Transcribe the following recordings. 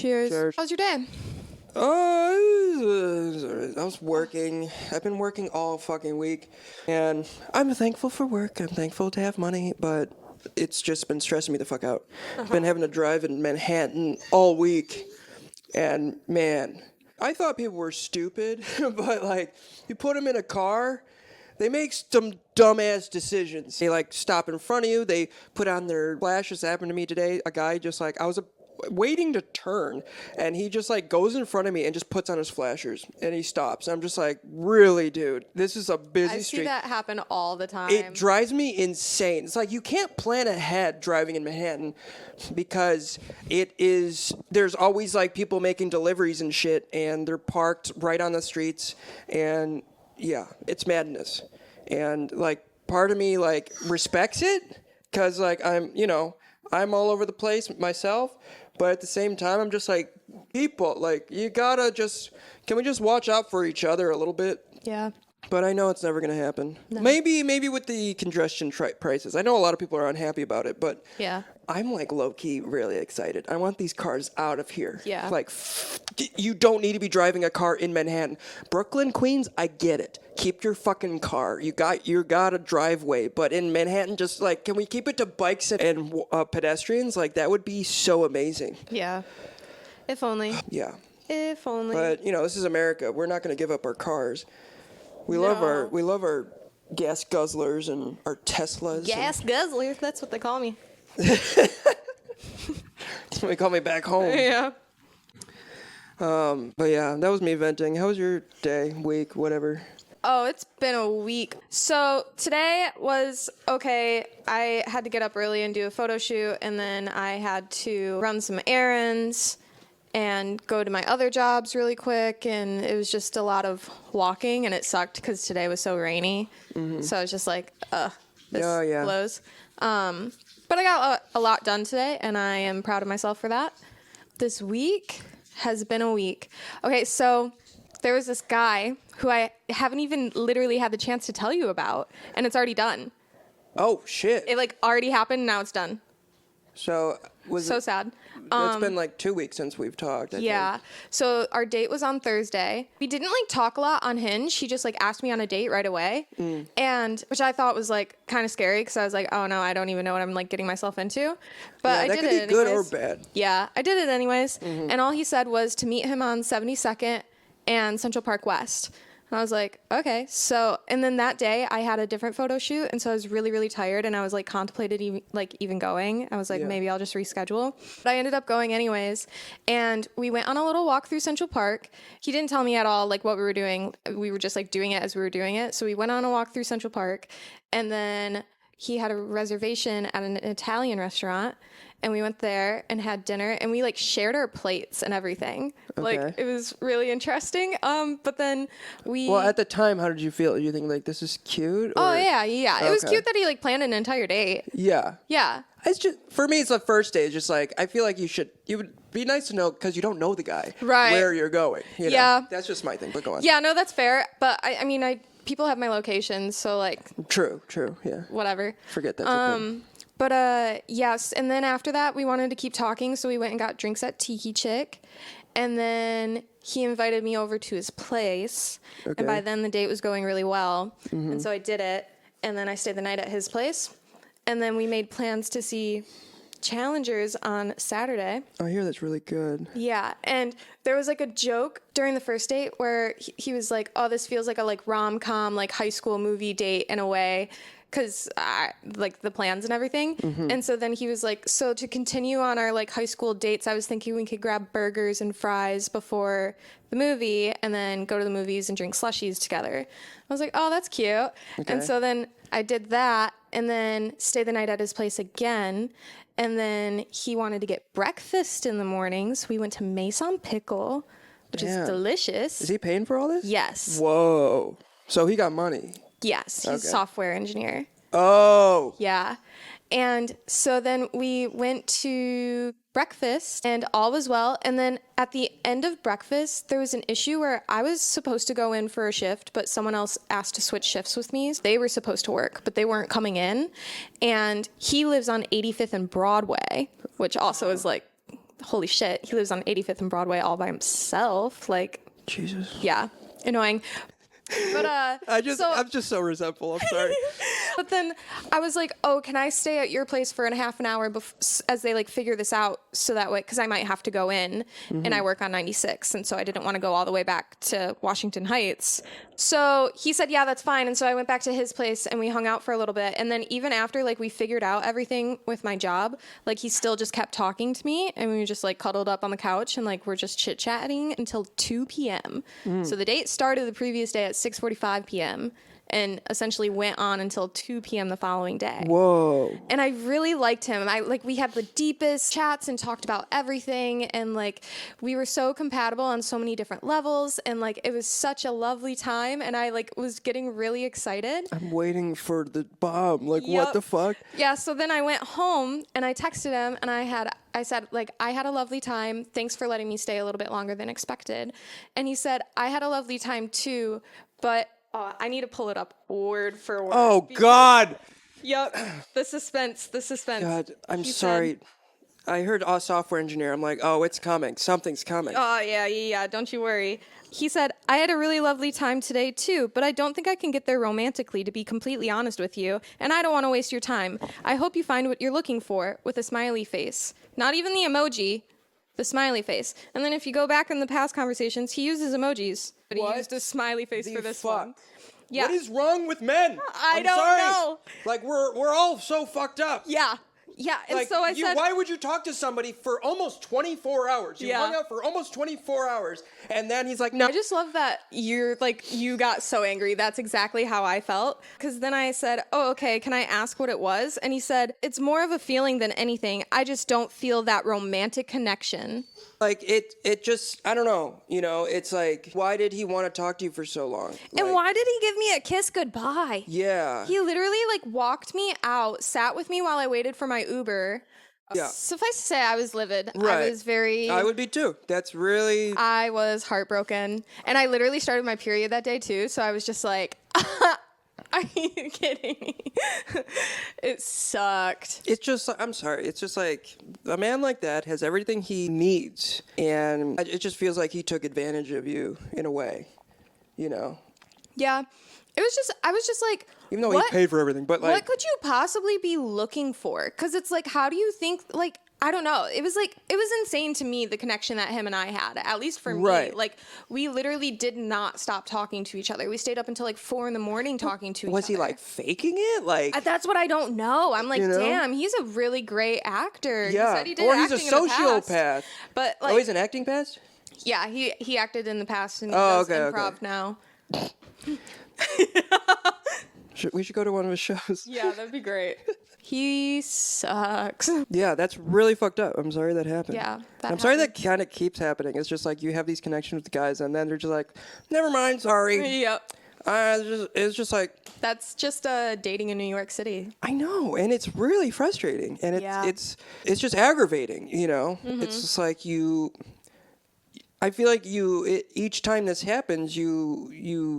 Cheers. Cheers. How's your day? I was working. I've been working all fucking week, and I'm thankful for work. I'm thankful to have money, but it's just been stressing me the fuck out. I've been having to drive in Manhattan all week, and man, I thought people were stupid, but like, you put them in a car, they make some dumbass decisions. They like stop in front of you. They put on their flashes. That happened to me today. A guy just like, I was waiting to turn, and he just like goes in front of me and just puts on his flashers, and he stops. I'm just like, really, dude? This is a busy street. I see that happen all the time. It drives me insane. It's like you can't plan ahead driving in Manhattan because there's always like people making deliveries and shit, and they're parked right on the streets, and yeah, it's madness. And like part of me like respects it because like I'm all over the place myself, but at the same time I'm just like, people, like, you gotta can we just watch out for each other a little bit? Yeah. But I know it's never gonna happen. No. Maybe with the congestion prices. I know a lot of people are unhappy about it, but Yeah. I'm like low-key really excited. I want these cars out of here. Yeah. Like, you don't need to be driving a car in Manhattan. Brooklyn, Queens, I get it. Keep your fucking car. You got a driveway. But in Manhattan, just like, can we keep it to bikes and pedestrians? Like, that would be so amazing. Yeah. If only. Yeah. If only. But, this is America. We're not going to give up our cars. We love our gas guzzlers and our Teslas. Gas guzzler. That's what they call me. That's what they call me back home. Yeah. But yeah, that was me venting. How was your day, week, whatever? Oh, it's been a week. So today was okay. I had to get up early and do a photo shoot, and then I had to run some errands and go to my other jobs really quick, and it was just a lot of walking, and it sucked because today was so rainy. Mm-hmm. So I was just like, this blows. But I got a lot done today, and I am proud of myself for that. This week has been a week. Okay, so there was this guy who I haven't even literally had the chance to tell you about, and it's already done. Oh, shit. It like already happened, now it's done. So sad. It's been like 2 weeks since we've talked. I think. So our date was on Thursday. We didn't like talk a lot on Hinge. He just like asked me on a date right away, and which I thought was like kind of scary because I was like, oh no, I don't even know what I'm like getting myself into. But I did it anyways. That could be good or bad. Yeah, I did it anyways. Mm-hmm. And all he said was to meet him on 72nd and Central Park West. And I was like, okay. So, and then that day I had a different photo shoot. And so I was really, really tired. And I was like contemplated even going. I was like, maybe I'll just reschedule. But I ended up going anyways. And we went on a little walk through Central Park. He didn't tell me at all like what we were doing. We were just like doing it as we were doing it. So we went on a walk through Central Park. And then he had a reservation at an Italian restaurant. And we went there and had dinner, and we like shared our plates and everything. Okay. Like it was really interesting. But then Well, at the time, how did you feel? Did you think like this is cute? Or? Oh yeah. It was cute that he like planned an entire date. Yeah. Yeah. It's just for me. It's the first day. It's just like I feel like you would be nice to know because you don't know the guy, right? Where you're going. Yeah. That's just my thing. But go on. Yeah. No, that's fair. But I mean, people have my location, so like. True. Yeah. Whatever. Forget that. But yes, and then after that, we wanted to keep talking, so we went and got drinks at Tiki Chick, and then he invited me over to his place, and by then the date was going really well, and so I did it, and then I stayed the night at his place, and then we made plans to see Challengers on Saturday. I hear that's really good. Yeah, and there was like a joke during the first date where he was like, oh, this feels like a like rom-com, like high school movie date in a way, because like the plans and everything. And so then he was like, so to continue on our like high school dates, I was thinking we could grab burgers and fries before the movie and then go to the movies and drink slushies together. I was like, oh, that's cute. Okay. And so then I did that and then stayed the night at his place again. And then he wanted to get breakfast in the morning. So we went to Maison Pickle, which is delicious. Is he paying for all this? Yes. Whoa. So he got money. Yes, he's a software engineer. Oh. Yeah. And so then we went to breakfast and all was well. And then at the end of breakfast, there was an issue where I was supposed to go in for a shift, but someone else asked to switch shifts with me. They were supposed to work, but they weren't coming in. And he lives on 85th and Broadway, which also is like holy shit, he lives on 85th and Broadway all by himself. Like, Jesus. yeah, annoying. But I'm just so resentful. I'm sorry. But then I was like, oh, can I stay at your place for a half an hour as they like figure this out, so that way, because I might have to go in, and I work on 96, and so I didn't want to go all the way back to Washington Heights. So he said, yeah, that's fine. And so I went back to his place and we hung out for a little bit. And then even after like we figured out everything with my job, like he still just kept talking to me, and we were just like cuddled up on the couch and like we're just chit chatting until 2 p.m. So the date started the previous day at 6:45 p.m. and essentially went on until 2 p.m. the following day. Whoa. And I really liked him. We had the deepest chats and talked about everything, and like we were so compatible on so many different levels, and like it was such a lovely time, and I like was getting really excited. I'm waiting for the bomb. Like, what the fuck? Yeah, so then I went home and I texted him and I said, like, I had a lovely time. Thanks for letting me stay a little bit longer than expected. And he said, I had a lovely time too, but I need to pull it up word for word. Oh, God. Yep. The suspense. God, I'm He sorry. said- I heard software engineer. I'm like, oh, it's coming. Something's coming. Oh, yeah. Don't you worry. He said, I had a really lovely time today too, but I don't think I can get there romantically, to be completely honest with you, and I don't want to waste your time. I hope you find what you're looking for, with a smiley face. Not even the emoji, the smiley face. And then if you go back in the past conversations, he uses emojis, but he used a smiley face for this one. Yeah. What is wrong with men? I don't know. Like, we're all so fucked up. Yeah. And Like, so I said, why would you talk to somebody for almost 24 hours? You hung out for almost 24 hours, and then he's like, no. I just love that you got so angry. That's exactly how I felt. Because then I said, oh, okay, can I ask what it was? And he said, it's more of a feeling than anything. I just don't feel that romantic connection. Like, it just, I don't know, it's like, why did he want to talk to you for so long? And Like, why did he give me a kiss goodbye? Yeah. He literally like walked me out, sat with me while I waited for my Uber. Yeah. Suffice to say, I was livid. Right. I would be too. That's really... I was heartbroken. And I literally started my period that day too, so I was just like, are you kidding me? It sucked. It's just, I'm sorry. It's just like, a man like that has everything he needs. And it just feels like he took advantage of you in a way, Yeah. I was just like, Even though he paid for everything, but like... what could you possibly be looking for? Because it's like, how do you think, like, I don't know. It was insane to me, the connection that him and I had, at least for me. Right. Like, we literally did not stop talking to each other. We stayed up until like 4 a.m. talking to each other. Was he like faking it? Like... That's what I don't know. I'm like, damn, he's a really great actor. Yeah. He said he did Or he's a acting in the past. sociopath. But like, Oh, he's an acting past? yeah, he acted in the past and he does improv now. We should go to one of his shows. Yeah, that'd be great. He sucks. Yeah, that's really fucked up. I'm sorry that happened. Yeah, I'm sorry that kind of keeps happening. It's just like you have these connections with the guys, and then they're just like, never mind, sorry. Yep. It's just like... That's just dating in New York City. I know, and it's really frustrating, and it's just aggravating, It's just like I feel like each time this happens, you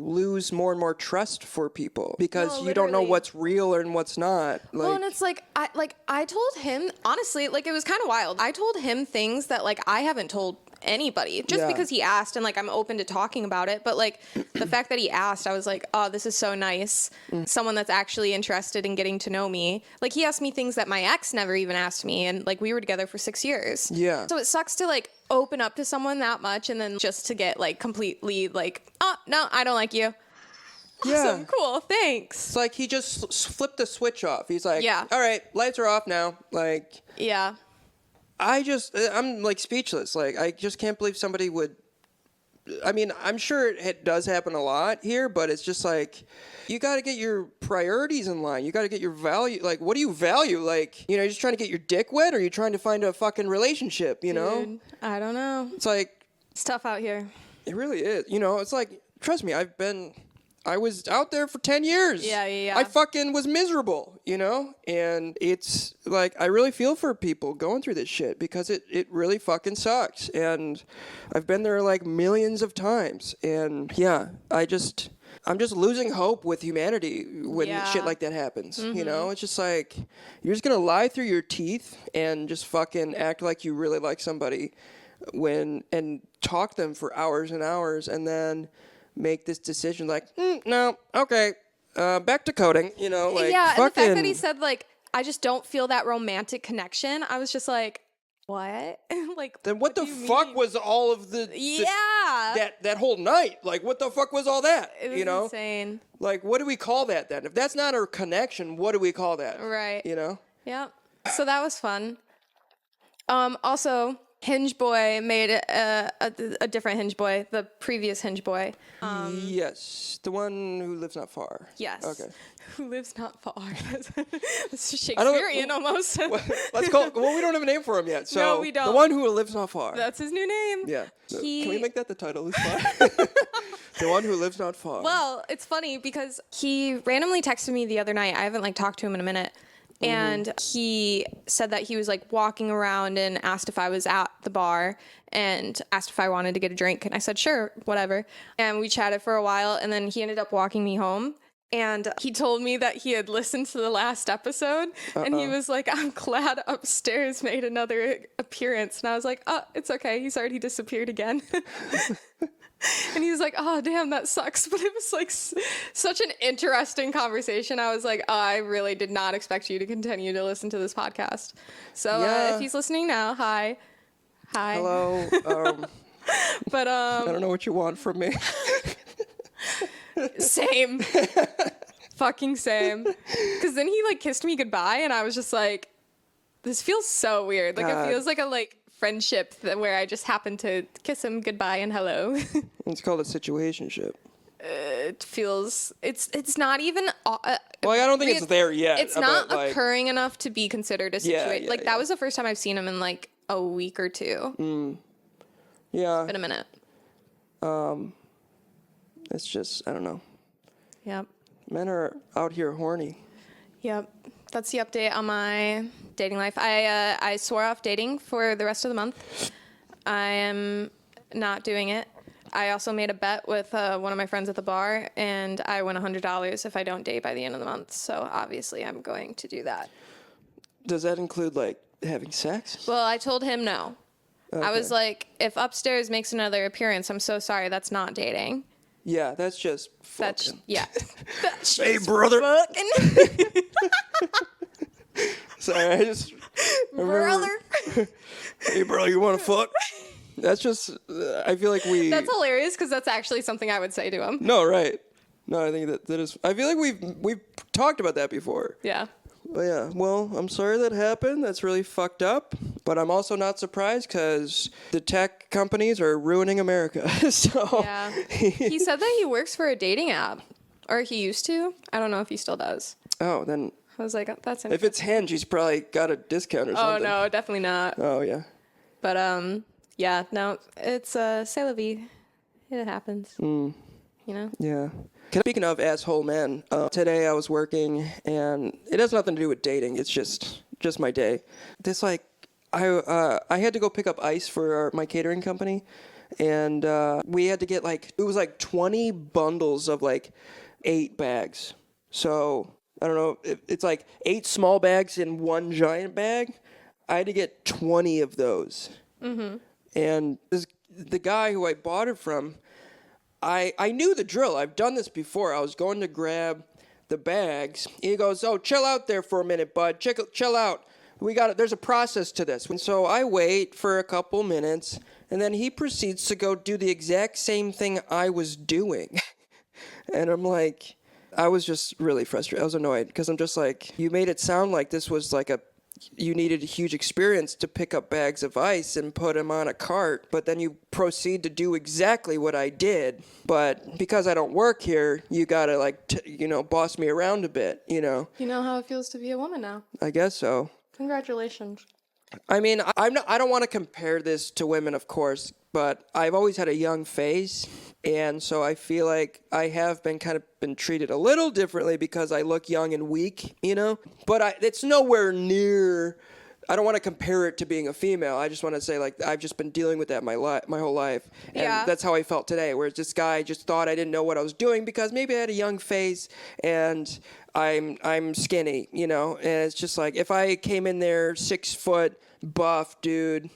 lose more and more trust for people because you don't know what's real and what's not. Like, Well, and it's like I told him, honestly, like it was kind of wild. I told him things that like I haven't told anybody just because he asked, and like I'm open to talking about it, but like the fact that he asked, I was like, oh, this is so nice. Someone that's actually interested in getting to know me. Like he asked me things that my ex never even asked me, and like we were together for 6 years. Yeah. So it sucks to like open up to someone that much and then just to get like completely like, oh no, I don't like you. Yeah. Awesome, cool, thanks. It's like he just flipped the switch off. He's like, Yeah. all right, lights are off now. Like, Yeah. I'm like speechless. Like, I just can't believe somebody would. I mean, I'm sure it does happen a lot here, but it's just like, you got to get your priorities in line. You got to get your value. Like, what do you value? Like, you're just trying to get your dick wet, or you're trying to find a fucking relationship, know? Dude, I don't know. It's like, It's tough out here. it really is. It's like, trust me, I've been I was out there for 10 years. Yeah. I fucking was miserable, you know? And it's like, I really feel for people going through this shit because it really fucking sucks. And I've been there like millions of times. And yeah, I'm just losing hope with humanity when shit like that happens. You know, it's just like, you're just gonna lie through your teeth and just fucking act like you really like somebody and talk them for hours and hours and then make this decision like, no, okay, back to coding, you know, like, yeah, fucking. and the fact that he said, like, I just don't feel that romantic connection, I was just like, what? Like, then what the fuck was all of the that whole night? Like, what the fuck was all that? It was you know, insane. Like, what do we call that then? If that's not a connection, what do we call that? Right. You know? Yeah. So that was fun. Also, Hinge Boy made a different Hinge Boy, the previous Hinge Boy. Yes, the one who lives not far. Yes. Okay. Who lives not far. It's Shakespearean almost. Let's call. Well, we don't have a name for him yet. So no, we don't. The one who lives not far. That's his new name. Yeah. Can we make that the title? The one who lives not far. Well, it's funny because he randomly texted me the other night. I haven't like talked to him in a minute. And he said that he was like walking around and asked if I was at the bar and asked if I wanted to get a drink. And I said, sure, whatever. And we chatted for a while. And then he ended up walking me home. And he told me that he had listened to the last episode. And he was like, I'm glad Upstairs made another appearance. And I was like, oh, it's okay. He's already disappeared again. And he was like, oh, damn, that sucks. But it was like such an interesting conversation. I was like, oh, I really did not expect you to continue to listen to this podcast. So if he's listening now, hi. Hello. But I don't know what you want from me. Same. Fucking same. Because then he like kissed me goodbye and I was just like, this feels so weird. Like it feels like a like friendship where I just happened to kiss him goodbye and hello. It's called a situationship. It feels it's not even well, I don't think it's there yet. It's not occurring enough to be considered a situation. That was the first time I've seen him in like a week or two. Yeah. It's been a minute. It's just, I don't know. Yep. Men are out here horny. Yep. That's the update on my dating life. I swore off dating for the rest of the month. I am not doing it. I also made a bet with one of my friends at the bar, and I win $100 if I don't date by the end of the month. So obviously I'm going to do that. Does that include, like, having sex? Well, I told him no. Okay. I was like, if Upstairs makes another appearance, I'm so sorry, that's not dating. Yeah, that's just fucking. That's hey, brother. Sorry, I just brother. Hey, brother, you want to fuck? That's just. I feel like we. That's hilarious because that's actually something I would say to him. No, right? No, I think that is. I feel like we've talked about that before. Yeah. But yeah, well, I'm sorry that happened. That's really fucked up. But I'm also not surprised because the tech companies are ruining America. So yeah, he said that he works for a dating app, or he used to. I don't know if he still does. Oh, then I was like, that's if it's Hinge, he's probably got a discount or something. Oh no, definitely not. Oh yeah. But yeah, no, it's c'est la vie. It happens. You know. Yeah. Speaking of asshole men, today I was working, and it has nothing to do with dating. It's just my day. This like, I had to go pick up ice for my catering company, and we had to get it was like 20 bundles of like 8 bags. So I don't know, it's like 8 small bags in one giant bag. I had to get 20 of those. Mm-hmm. And the guy who I bought it from, I knew the drill. I've done this before. I was going to grab the bags. He goes, oh, chill out there for a minute, bud. Chill out. We got it. There's a process to this. And so I wait for a couple minutes, and then he proceeds to go do the exact same thing I was doing. And I'm like, I was just really frustrated. I was annoyed because I'm just like, you made it sound like this was like you needed a huge experience to pick up bags of ice and put them on a cart, but then you proceed to do exactly what I did. But because I don't work here, you gotta boss me around a bit, you know. You know how it feels to be a woman now. I guess so. Congratulations. I mean, I don't want to compare this to women, of course, but I've always had a young face, and so I feel like I have been treated a little differently because I look young and weak, you know? But it's nowhere near. I don't want to compare it to being a female. I just want to say, like, I've just been dealing with that my whole life. And that's how I felt today, whereas this guy just thought I didn't know what I was doing because maybe I had a young face and I'm skinny, you know? And it's just like, if I came in there 6 foot, buff dude,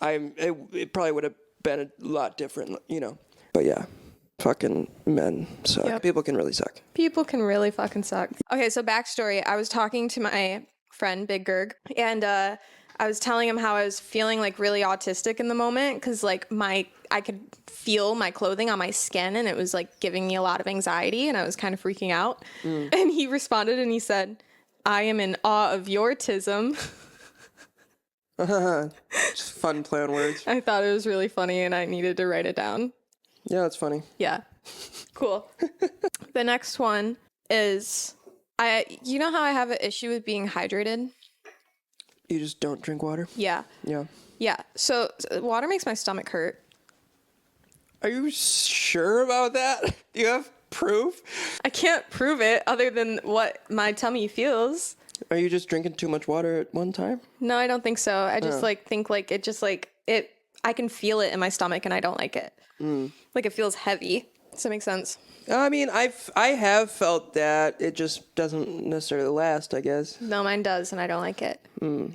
it probably would have been a lot different, you know? But yeah. Fucking men suck. Yep. People can really suck. People can really fucking suck. Okay, so backstory. I was talking to my friend Big Gerg, and I was telling him how I was feeling like really autistic in the moment because like I could feel my clothing on my skin and it was like giving me a lot of anxiety and I was kind of freaking out. And he responded and he said, "I am in awe of your tism." Just fun play on words. I thought it was really funny and I needed to write it down. Yeah, that's funny. Yeah. Cool. The next one is you know how I have an issue with being hydrated? You just don't drink water? Yeah. Yeah. Yeah. So water makes my stomach hurt. Are you sure about that? Do you have proof? I can't prove it other than what my tummy feels. Are you just drinking too much water at one time? No, I don't think so. I just think like it just like it. I can feel it in my stomach and I don't like it. Like it feels heavy. Does that make sense? I mean, I have felt that. It just doesn't necessarily last, I guess. No, mine does, and I don't like it.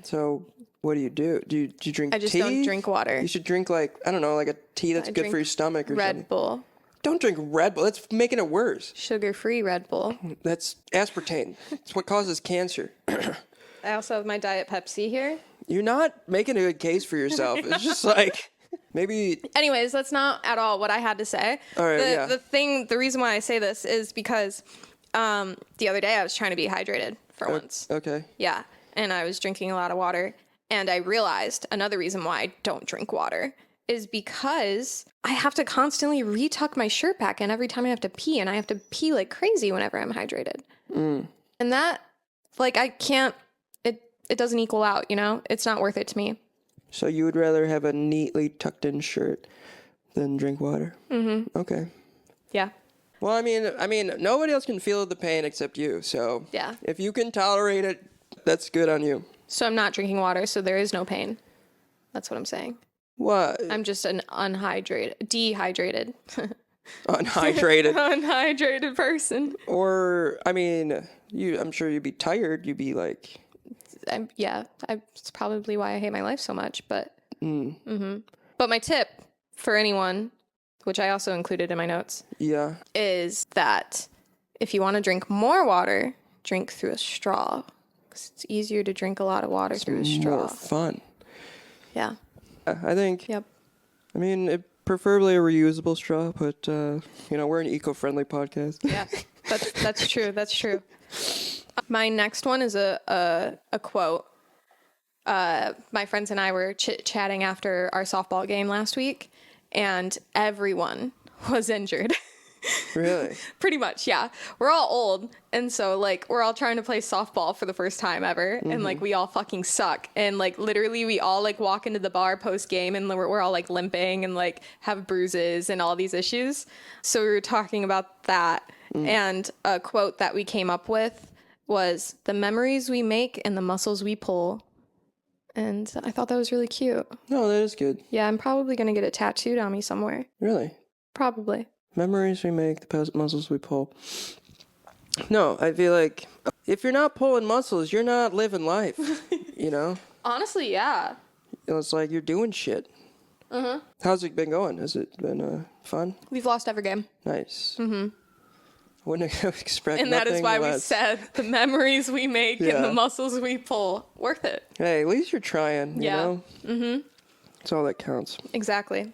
So what do? Do you drink tea? I just don't drink water. You should drink like, I don't know, like a tea that's good for your stomach or something. Red Bull. Don't drink Red Bull. That's making it worse. Sugar-free Red Bull. That's aspartame. It's what causes cancer. I also have my Diet Pepsi here. You're not making a good case for yourself. It's just like... Maybe. Anyways, that's not at all what I had to say. All right, the reason why I say this is because the other day I was trying to be hydrated for once. Okay. Yeah, and I was drinking a lot of water, and I realized another reason why I don't drink water is because I have to constantly retuck my shirt back in every time I have to pee, and I have to pee like crazy whenever I'm hydrated. And that, like, I can't. It doesn't equal out, you know? It's not worth it to me. So you would rather have a neatly tucked in shirt than drink water? Mm-hmm. Okay. Yeah. Well, I mean, nobody else can feel the pain except you. So yeah, if you can tolerate it, that's good on you. So I'm not drinking water, so there is no pain. That's what I'm saying. What? I'm just an dehydrated. Unhydrated person. Or, I mean, I'm sure you'd be tired. You'd be like... It's probably why I hate my life so much, but... But my tip for anyone, which I also included in my notes... Yeah. ...is that if you want to drink more water, drink through a straw. Because it's easier to drink a lot of water through a straw. More fun. Yeah. I think... Yep. I mean, preferably a reusable straw, but, we're an eco-friendly podcast. Yeah, that's true. That's true. My next one is a quote. My friends and I were chit-chatting after our softball game last week, and everyone was injured. Really? Pretty much, yeah. We're all old, and so, like, we're all trying to play softball for the first time ever, and, like, we all fucking suck. And, like, literally, we all, like, walk into the bar post-game, and we're all, like, limping and, like, have bruises and all these issues. So we were talking about that, and a quote that we came up with was, "The memories we make and the muscles we pull." And I thought that was really cute. No, that is good. Yeah, I'm probably going to get it tattooed on me somewhere. Really? Probably. Memories we make, the muscles we pull. No, I feel like if you're not pulling muscles, you're not living life, you know? Honestly, yeah. It's like you're doing shit. Mm-hmm. How's it been going? Has it been fun? We've lost every game. Nice. Mm-hmm. Wouldn't have expected and that is why we said the memories we make and the muscles we pull. Worth it. Hey, at least you're trying, you know? Mm-hmm. That's all that counts. Exactly.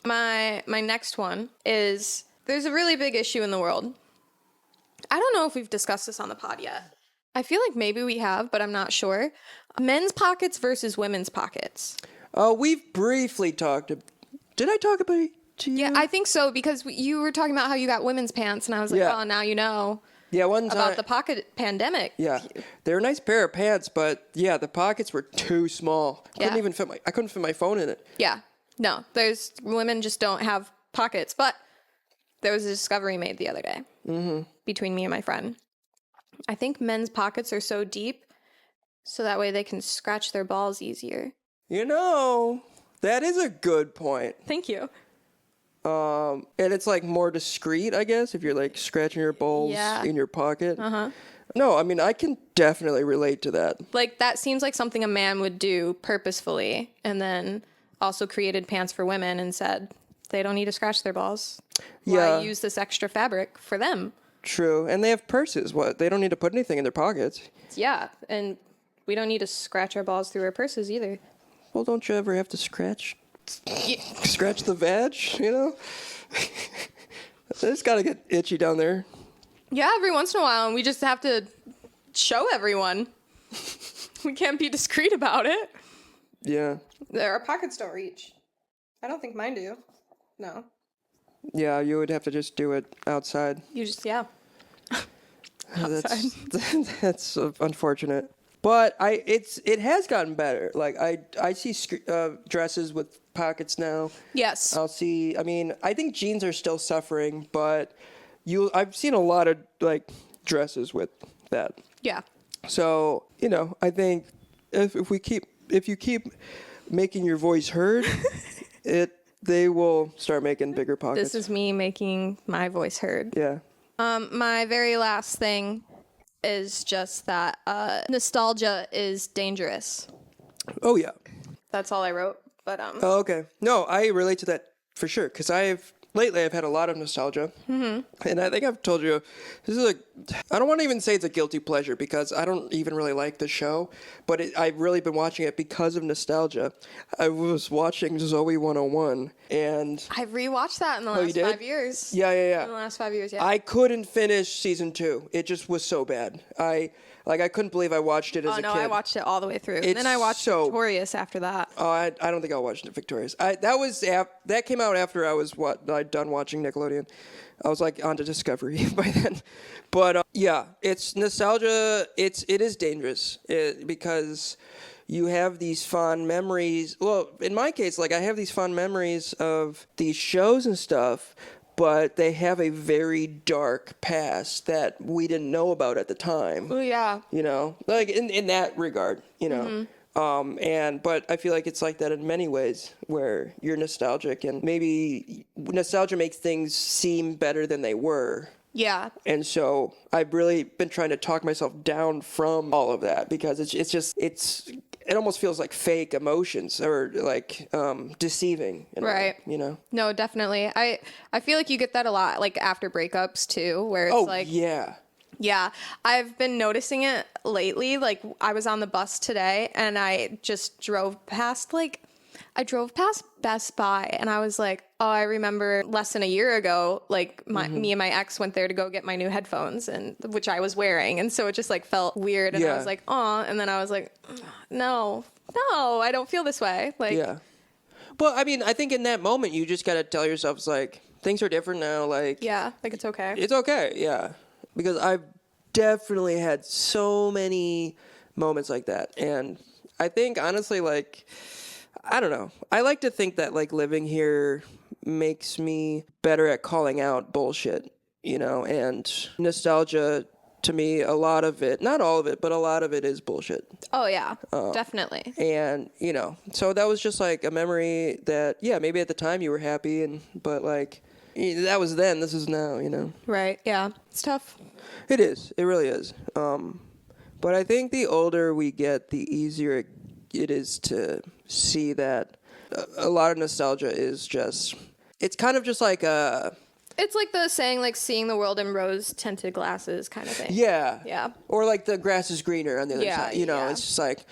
My next one is, there's a really big issue in the world. I don't know if we've discussed this on the pod yet. I feel like maybe we have, but I'm not sure. Men's pockets versus women's pockets. Oh, we've briefly talked. Did I talk about it to you? Yeah, I think so, because you were talking about how you got women's pants, and I was like, oh, now you know. Yeah, one time. About the pocket pandemic. Yeah, they're a nice pair of pants, but yeah, the pockets were too small. Yeah. I couldn't fit my phone in it. Yeah. No, there's women just don't have pockets. But there was a discovery made the other day between me and my friend. I think men's pockets are so deep so that way they can scratch their balls easier. You know, that is a good point. Thank you. And it's like more discreet, I guess, if you're like scratching your balls in your pocket. No, I mean, I can definitely relate to that. Like, that seems like something a man would do purposefully, and then also created pants for women and said they don't need to scratch their balls. Yeah. Why use this extra fabric for them? True. And they have purses. What? They don't need to put anything in their pockets. Yeah, and we don't need to scratch our balls through our purses either. Well, don't you ever have to scratch the vag, you know? It's got to get itchy down there. Yeah, every once in a while, and we just have to show everyone. We can't be discreet about it. Yeah. Our pockets don't reach. I don't think mine do. No. Yeah, you would have to just do it outside. You just, yeah. That's unfortunate. But it has gotten better. Like I see dresses with pockets now. Yes. I'll see. I mean, I think jeans are still suffering, but I've seen a lot of like dresses with that. Yeah. So I think if you keep making your voice heard, they will start making bigger pockets. This is me making my voice heard. Yeah. My very last thing is just that nostalgia is dangerous. Oh yeah. That's all I wrote. But Oh, okay. No, I relate to that for sure because lately I've had a lot of nostalgia, and I think I've told you this is I don't want to even say it's a guilty pleasure because I don't even really like the show, but I've really been watching it because of nostalgia. I was watching Zoe 101, and I've rewatched that in the you last did? 5 years. Yeah. In the last 5 years, yeah. I couldn't finish season 2. It just was so bad. I couldn't believe I watched it as a kid. I watched it all the way through. And then I watched Victorious after that. Oh, I don't think I watched it Victorious. That came out after I'd done watching Nickelodeon. I was like onto Discovery by then. But yeah, it's nostalgia. It is dangerous because you have these fond memories. Well, in my case, like I have these fond memories of these shows and stuff, but they have a very dark past that we didn't know about at the time. Oh yeah. Like in that regard, but I feel like it's like that in many ways where you're nostalgic and maybe nostalgia makes things seem better than they were. Yeah. And so I've really been trying to talk myself down from all of that because it almost feels like fake emotions or like deceiving. Right. No, definitely. I feel like you get that a lot, like after breakups too, where it's like, yeah. Yeah, I've been noticing it lately. Like I was on the bus today and I just drove past Best Buy and I was like, oh, I remember less than a year ago, like me and my ex went there to go get my new headphones and which I was wearing. And so it just like felt weird. And I was like, oh, and then I was like, no, I don't feel this way. Like, yeah. Well, I mean, I think in that moment you just got to tell yourself it's like things are different now. Like, yeah, like it's okay. It's okay. Yeah. Because I've definitely had so many moments like that. And I think honestly, like, I don't know. I like to think that like living here makes me better at calling out bullshit, and nostalgia to me, a lot of it, not all of it, but a lot of it is bullshit. Oh yeah, definitely. And, so that was just like a memory that, yeah, maybe at the time you were happy but like that was then, this is now, Right. Yeah. It's tough. It is. It really is. But I think the older we get, the easier it is to see that a lot of nostalgia is just, it's kind of just like it's like the saying, like seeing the world in rose-tinted glasses kind of thing. Yeah. Yeah. Or like the grass is greener on the other side. It's just like,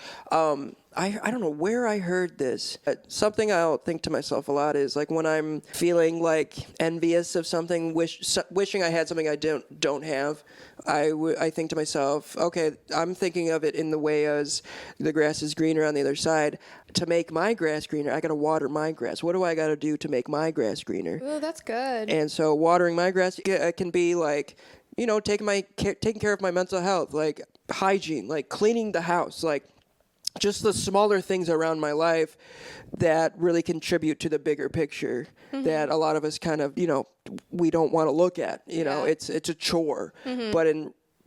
I don't know where I heard this. Something I'll think to myself a lot is like when I'm feeling like envious of something, wishing I had something I don't have. I think to myself, okay, I'm thinking of it in the way as the grass is greener on the other side. To make my grass greener, I got to water my grass. What do I got to do to make my grass greener? Oh, that's good. And so watering my grass can be like, taking care of my mental health, like hygiene, like cleaning the house, like just the smaller things around my life that really contribute to the bigger picture that a lot of us kind of, we don't want to look at. It's a chore,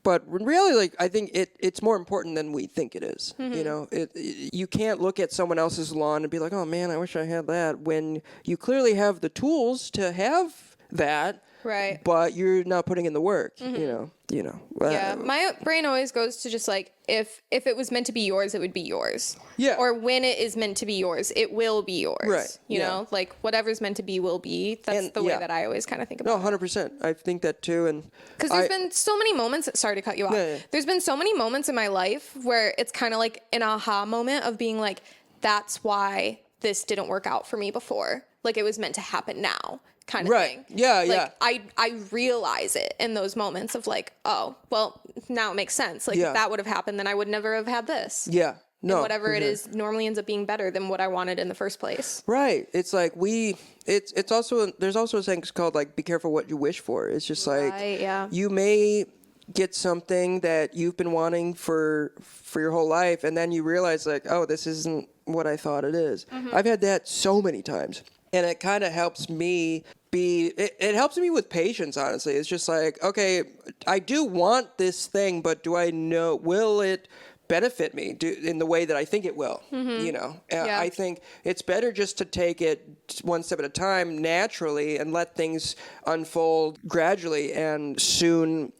but really, like, I think it's more important than we think it is. You can't look at someone else's lawn and be like, oh man, I wish I had that, when you clearly have the tools to have that. Right. But you're not putting in the work, Yeah, my brain always goes to just like, if it was meant to be yours, it would be yours. Yeah. Or when it is meant to be yours, it will be yours. Right. You know, like whatever's meant to be will be. That's the way that I always kind of think about it. No, 100%. I think that too. And because there's been so many moments, sorry to cut you off. Yeah. There's been so many moments in my life where it's kind of like an aha moment of being like, that's why this didn't work out for me before. Like it was meant to happen now. Kind of thing. Yeah, like, I realize it in those moments of like, oh, well, now it makes sense. Like if that would have happened, then I would never have had this. Yeah. No. And whatever it is normally ends up being better than what I wanted in the first place. Right. It's like it's also, there's also a saying called like, be careful what you wish for. It's just like, you may get something that you've been wanting for your whole life, and then you realize like, oh, this isn't what I thought it is. I've had that so many times. And it kind of helps me it helps me with patience, honestly. It's just like, okay, I do want this thing, but do I know, will it benefit me in the way that I think it will? I think it's better just to take it one step at a time naturally and let things unfold gradually. And soon,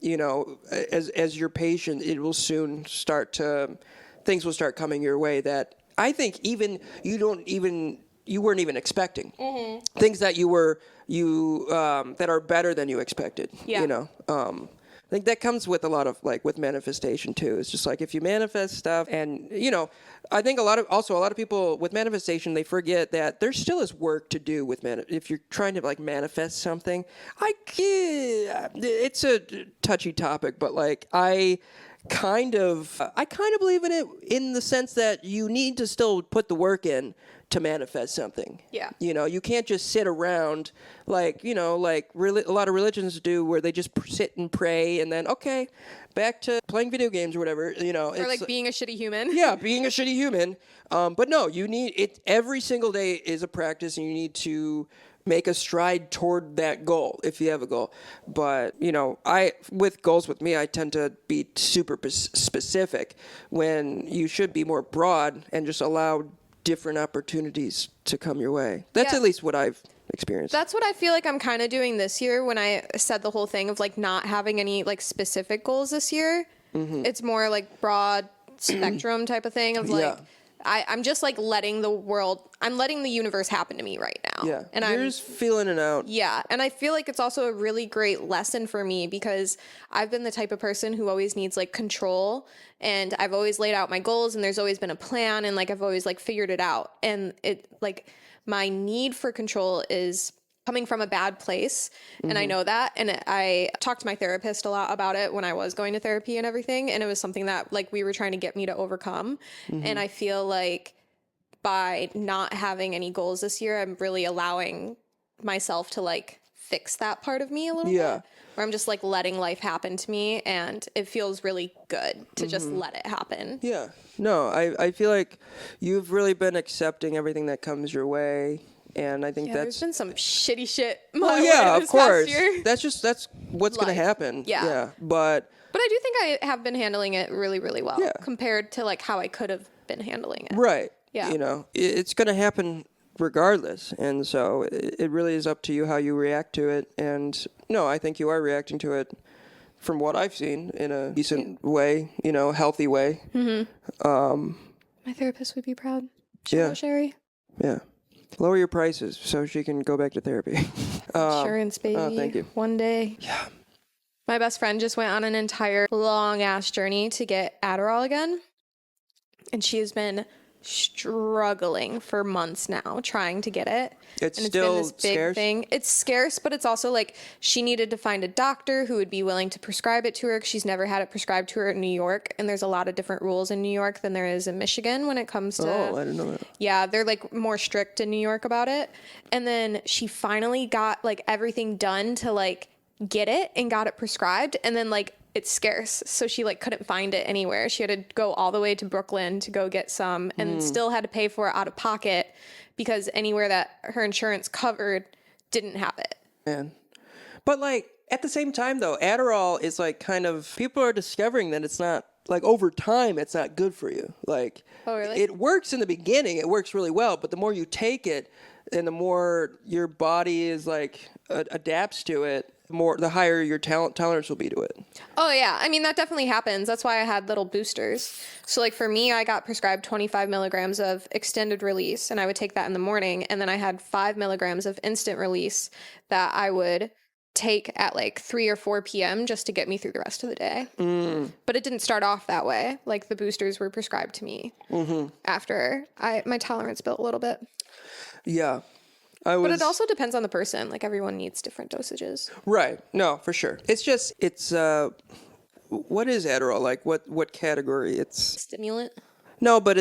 as you're patient, it will soon things will start coming your way that I think you weren't even expecting. Things that that are better than you expected. Yeah. I think that comes with a lot of like with manifestation too. It's just like if you manifest stuff, and I think a lot of people with manifestation, they forget that there still is work to do with if you're trying to like manifest something. It's a touchy topic, but like I kind of believe in it in the sense that you need to still put the work in to manifest something. Yeah. You can't just sit around like, a lot of religions do, where they just sit and pray and then, okay, back to playing video games or whatever, Or like being a shitty human. Yeah, being a shitty human. But no, you need it. Every single day is a practice, and you need to make a stride toward that goal if you have a goal. But, with goals with me, I tend to be super specific when you should be more broad and just allow different opportunities to come your way. That's at least what I've experienced. That's what I feel like I'm kind of doing this year when I said the whole thing of like not having any like specific goals this year. It's more like broad spectrum type of thing of like, I'm just like letting the universe happen to me right now. Yeah. And you're just feeling it out. Yeah. And I feel like it's also a really great lesson for me because I've been the type of person who always needs like control, and I've always laid out my goals, and there's always been a plan, and like I've always like figured it out. And it like my need for control is coming from a bad place. And I know that. And I talked to my therapist a lot about it when I was going to therapy and everything. And it was something that like we were trying to get me to overcome. And I feel like by not having any goals this year, I'm really allowing myself to like fix that part of me a little bit. Where I'm just like letting life happen to me, and it feels really good to just let it happen. Yeah. No, I feel like you've really been accepting everything that comes your way. And I think there's been some shitty shit. Of course. That's what's going to happen. Yeah. But I do think I have been handling it really, really well compared to like how I could have been handling it. Right. Yeah. It's going to happen regardless. And so it really is up to you how you react to it. And no, I think you are reacting to it from what I've seen in a decent way, healthy way. My therapist would be proud. Sherry. Yeah. Lower your prices so she can go back to therapy. Insurance, baby. Oh, thank you. One day. Yeah. My best friend just went on an entire long-ass journey to get Adderall again. And she has been struggling for months now trying to get it. It's and still been this big scarce? thing. It's scarce, but it's also like she needed to find a doctor who would be willing to prescribe it to her, because she's never had it prescribed to her in New York, and there's a lot of different rules in New York than there is in Michigan when it comes to Oh, I didn't know that. yeah, they're like more strict in New York about it. And then she finally got like everything done to like get it and got it prescribed, and then like it's scarce, so she like couldn't find it anywhere. She had to go all the way to Brooklyn to go get some, and still had to pay for it out of pocket because anywhere that her insurance covered didn't have it. Man. But like at the same time though, Adderall is like kind of, people are discovering that it's not, like over time it's not good for you. Like Oh, really? it works in the beginning, it works really well, but the more you take it and the more your body is like adapts to it, the higher your tolerance will be to it. Oh yeah, I mean that definitely happens. That's why I had little boosters. So like for me, I got prescribed 25 milligrams of extended release, and I would take that in the morning, and then I had 5 milligrams of instant release that I would take at like 3 or 4 p.m. just to get me through the rest of the day. But it didn't start off that way. Like the boosters were prescribed to me after my tolerance built a little bit. Yeah. But it also depends on the person. Like everyone needs different dosages. Right. No, for sure. It's just, what is Adderall? Like what category? It's Stimulant, no, but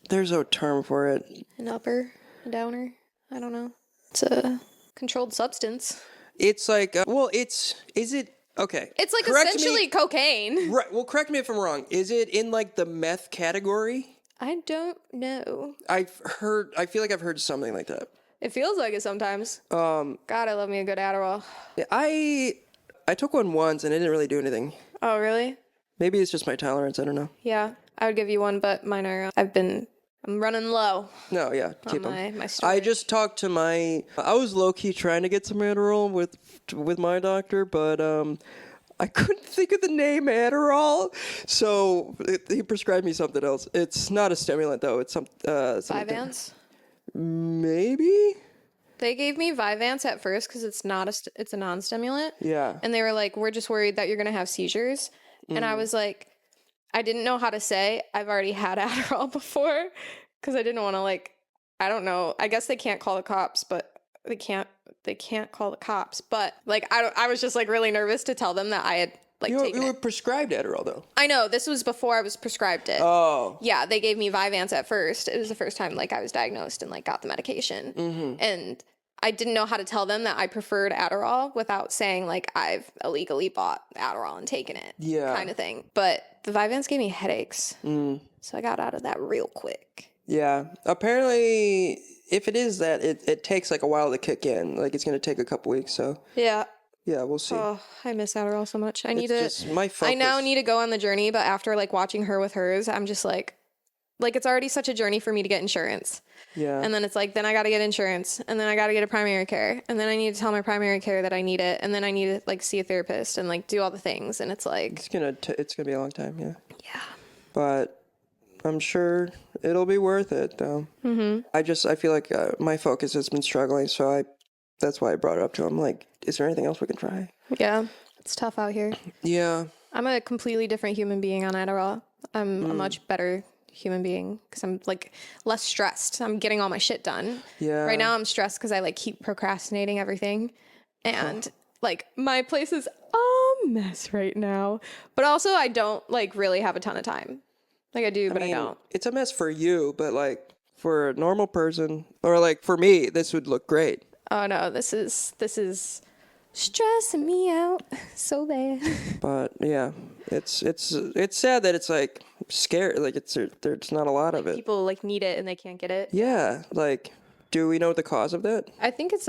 there's a term for it. an upper, a downer. I don't know. It's a controlled substance. It's like, is it, okay. It's like correct essentially me, cocaine. right. Well, correct me if I'm wrong. Is it in like the meth category? I don't know. I feel like I've heard something like that. It feels like it sometimes. God, I love me a good Adderall. I took one once and it didn't really do anything. Oh, really? Maybe it's just my tolerance. I don't know. Yeah, I would give you one, but mine are. I'm running low. No, yeah, keep them. My I storage. just talked to I was low key trying to get some Adderall with my doctor, but I couldn't think of the name Adderall, so he prescribed me something else. It's not a stimulant though. It's something. Vyvanse. Maybe. They gave me Vyvanse at first because it's not it's a non-stimulant. Yeah. And they were like, "We're just worried that you're gonna have seizures," and I was like, I didn't know how to say I've already had Adderall before because I didn't want to like, I don't know. I guess they can't call the cops, but they can't call the cops. But like, I was just like really nervous to tell them that I had like taken you were it. prescribed Adderall though. I know, this was before I was prescribed it. Oh. Yeah, they gave me Vyvanse at first. It was the first time like I was diagnosed and like got the medication. And I didn't know how to tell them that I preferred Adderall without saying like I've illegally bought Adderall and taken it, Yeah. kind of thing. But the Vyvanse gave me headaches, so I got out of that real quick. Yeah. Apparently, if it is that, it takes like a while to kick in. Like it's gonna take a couple weeks. So Yeah. yeah, we'll see. Oh, I miss Adderall so much. I need It's to. just my I now focus. need to go on the journey, but after like watching her with hers, I'm just like it's already such a journey for me to get insurance. Yeah. And then it's like, then I got to get insurance, and then I got to get a primary care, and then I need to tell my primary care that I need it, and then I need to like see a therapist and like do all the things, and it's like, it's gonna be a long time. Yeah. yeah, But I'm sure it'll be worth it though. I feel like my focus has been struggling, so that's why I brought it up to him. Like, is there anything else we can try? yeah, it's tough out here. Yeah. I'm a completely different human being on Adderall. I'm a much better human being because I'm like less stressed. I'm getting all my shit done. Yeah. Right now I'm stressed because I like keep procrastinating everything, and like my place is a mess right now. But also I don't like really have a ton of time. Like I do, but I don't. It's a mess for you, but like for a normal person, or like for me, this would look great. Oh no, this is stressing me out so bad. But yeah, it's sad that it's like scary. Like there's not a lot of it. People like need it and they can't get it. Yeah. Like, do we know the cause of that? I think it's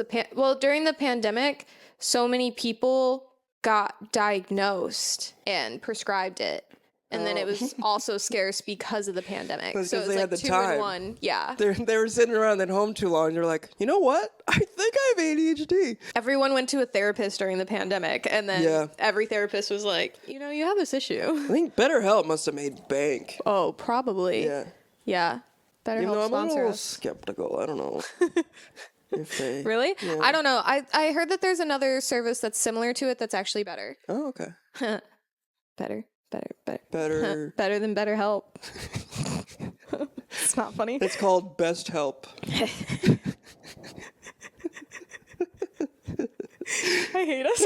during the pandemic, so many people got diagnosed and prescribed it. And then it was also scarce because of the pandemic. Because so it was they like had the 2 time. in 1. Yeah. They were sitting around at home too long. They're like, you know what? I think I have ADHD. Everyone went to a therapist during the pandemic, and then every therapist was like, you have this issue. I think BetterHelp must have made bank. Oh, probably. Yeah. Yeah. Better Even though help I'm a sponsor little us. skeptical. I don't know. If they Really? Yeah. I don't know. I heard that there's another service that's similar to it that's actually better. Oh, okay. Better. Better. Better than BetterHelp. It's not funny. It's called Best Help. I hate us.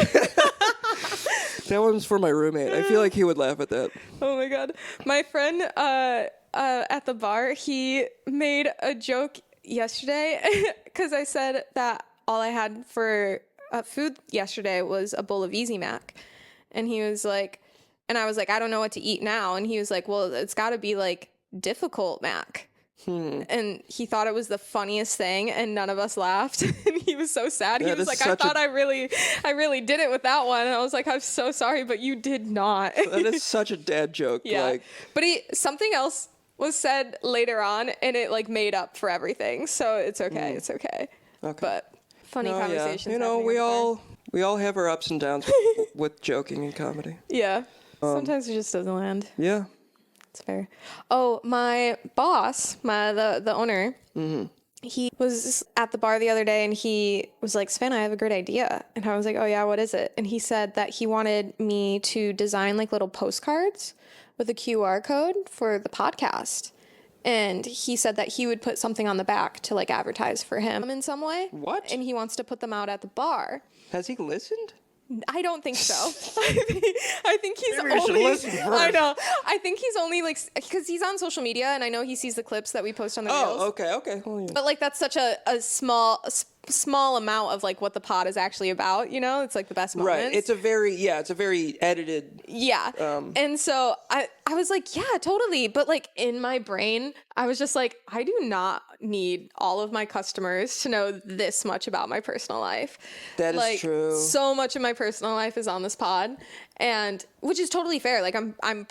That one's for my roommate. I feel like he would laugh at that. Oh my god. My friend at the bar, he made a joke yesterday because I said that all I had for food yesterday was a bowl of Easy Mac. And he was like, and I was like, I don't know what to eat now. And he was like, well, it's got to be like difficult Mac. And he thought it was the funniest thing, and none of us laughed. And he was so sad. He was like, I thought I really did it with that one. And I was like, I'm so sorry, but you did not. That is such a dad joke. Yeah. Like, but something else was said later on, and it like made up for everything. So it's okay. It's okay. Okay. But funny conversations. Yeah. You know, we all have our ups and downs with joking and comedy. Yeah. Sometimes it just doesn't land. Yeah. It's fair. Oh, my boss, the owner, he was at the bar the other day, and he was like, Sven, I have a great idea. And I was like, oh yeah, what is it? And he said that he wanted me to design like little postcards with a QR code for the podcast. And he said that he would put something on the back to like advertise for him in some way. What? And he wants to put them out at the bar. Has he listened? I don't think so. I think he's Maybe you should only. listen first. I know. I think he's only like because he's on social media, and I know he sees the clips that we post on the reels. Oh, okay. Well, yeah. But like that's such a small amount of like what the pod is actually about. You know, it's like the best moments. Right. It's a very edited. Yeah. And so I was like, yeah, totally. But like in my brain, I was just like, I do not need all of my customers to know this much about my personal life. That is like, true. So much of my personal life is on this pod, and which is totally fair. Like I'm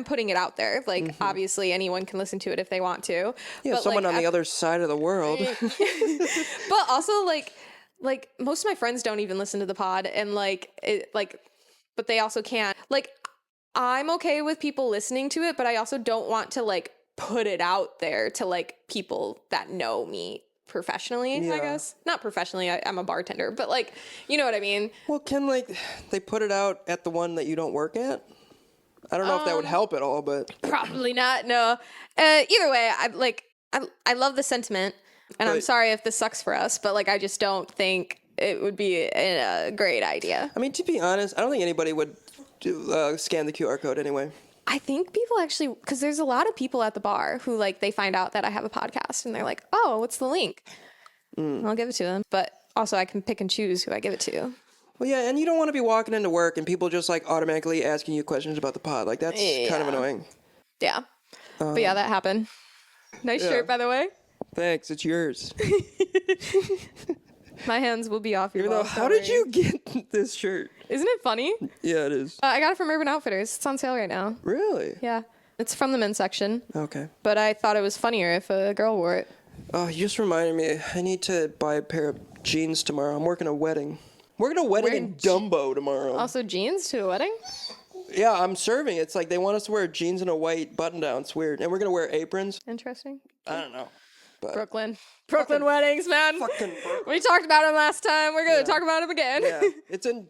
putting it out there. Like obviously anyone can listen to it if they want to. Yeah, but someone like, on the other side of the world. But also like most of my friends don't even listen to the pod, and but they also can't. Like I'm okay with people listening to it, but I also don't want to like put it out there to like people that know me professionally. Yeah. I guess not professionally. I'm a bartender, but like you know what I mean. Well, can like they put it out at the one that you don't work at? I don't know if that would help at all, but Probably not. No. Either way, I love the sentiment, and I'm sorry if this sucks for us, but like I just don't think it would be a great idea. I mean, to be honest, I don't think anybody would scan the QR code anyway. I think people actually, because there's a lot of people at the bar who like they find out that I have a podcast, and they're like, "Oh, what's the link?" I'll give it to them, but also I can pick and choose who I give it to. Well, yeah, and you don't want to be walking into work and people just like automatically asking you questions about the pod. Like that's kind of annoying. Yeah, but yeah, that happened. Nice shirt, by the way. Thanks, it's yours. My hands will be off your Even though, how did you get this shirt? Isn't it funny? Yeah, it is. I got it from Urban Outfitters. It's on sale right now. Really? Yeah. It's from the men's section. Okay. But I thought it was funnier if a girl wore it. Oh, you just reminded me. I need to buy a pair of jeans tomorrow. I'm working a wedding. Working a wedding in Dumbo tomorrow. Also jeans to a wedding? Yeah, I'm serving. It's like they want us to wear jeans and a white button-down. It's weird. And we're going to wear aprons. Interesting. I don't know. But Brooklyn weddings, man. Fucking Brooklyn. We talked about them last time. We're going to talk about them again. Yeah. It's in